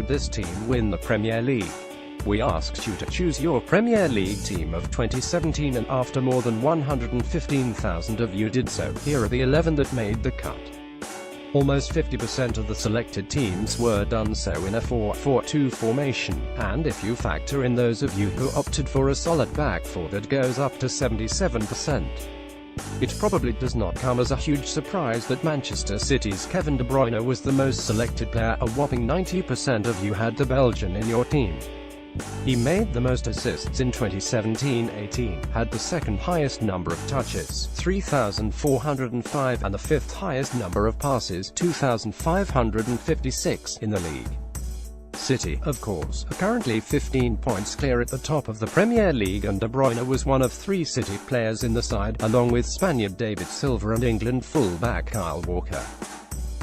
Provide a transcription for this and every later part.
would this team win the Premier League? We asked you to choose your Premier League team of 2017, and after more than 115,000 of you did so, here are the 11 that made the cut. Almost 50% of the selected teams were done so in a 4-4-2 formation, and if you factor in those of you who opted for a solid back four, that goes up to 77%. It probably does not come as a huge surprise that Manchester City's Kevin De Bruyne was the most selected player. A whopping 90% of you had the Belgian in your team. He made the most assists in 2017-18, had the second highest number of touches, 3,405, and the fifth highest number of passes, 2,556, in the league. City, of course, are currently 15 points clear at the top of the Premier League, and De Bruyne was one of 3 City players in the side, along with Spaniard David Silva and England full-back Kyle Walker.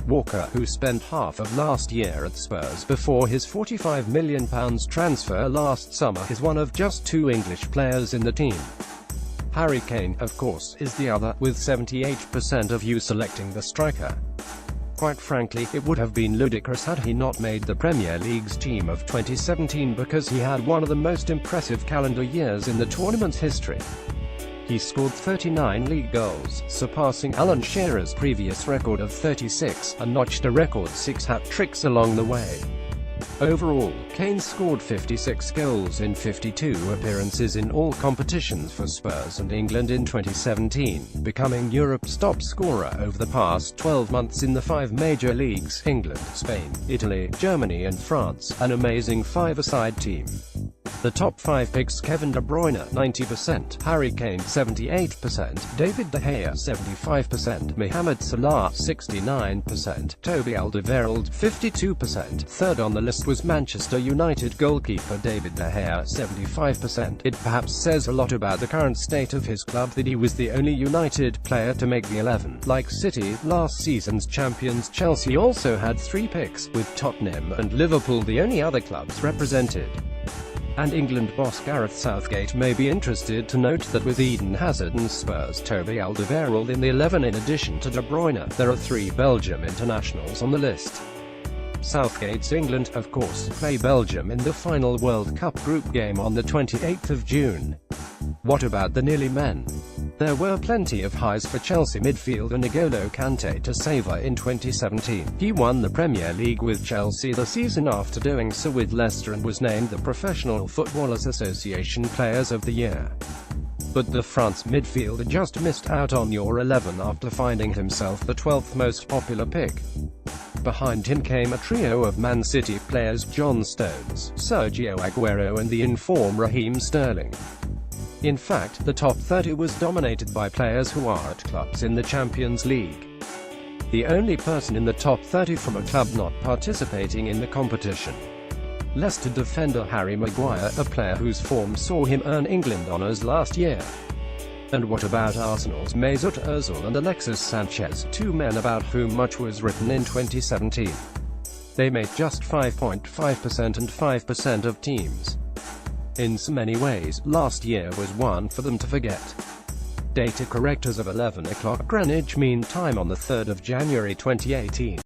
Walker, who spent half of last year at Spurs before his £45 million transfer last summer, is one of just 2 English players in the team. Harry Kane, of course, is the other, with 78% of you selecting the striker. Quite frankly, it would have been ludicrous had he not made the Premier League's team of 2017, because he had one of the most impressive calendar years in the tournament's history. He scored 39 league goals, surpassing Alan Shearer's previous record of 36, and notched a record 6 hat-tricks along the way. Overall, Kane scored 56 goals in 52 appearances in all competitions for Spurs and England in 2017, becoming Europe's top scorer over the past 12 months in the 5 major leagues: England, Spain, Italy, Germany and France, an amazing 5-a-side team. The top 5 picks: Kevin De Bruyne 90%, Harry Kane 78%, David De Gea 75%, Mohamed Salah 69%, Toby Alderweireld 52%. Third on the list was Manchester United goalkeeper David De Gea 75%. It perhaps says a lot about the current state of his club that he was the only United player to make the 11. Like City, last season's champions Chelsea also had 3 picks, with Tottenham and Liverpool the only other clubs represented. And England boss Gareth Southgate may be interested to note that with Eden Hazard and Spurs' Toby Alderweireld in the 11 in addition to De Bruyne, there are 3 Belgium internationals on the list. Southgate's England, of course, play Belgium in the final World Cup group game on the 28th of June. What about the nearly men? There were plenty of highs for Chelsea midfielder N'Golo Kante to savour in 2017. He won the Premier League with Chelsea the season after doing so with Leicester and was named the Professional Footballers Association Players of the Year. But the France midfielder just missed out on your 11 after finding himself the 12th most popular pick. Behind him came a trio of Man City players: John Stones, Sergio Aguero and the in-form Raheem Sterling. In fact, the top 30 was dominated by players who are at clubs in the Champions League. The only person in the top 30 from a club not participating in the competition. Leicester defender Harry Maguire, a player whose form saw him earn England honours last year. And what about Arsenal's Mesut Ozil and Alexis Sanchez, 2 men about whom much was written in 2017? They made just 5.5% and 5% of teams. In so many ways, last year was one for them to forget. Data correctors of 11 o'clock Greenwich Mean Time on the 3rd of January 2018.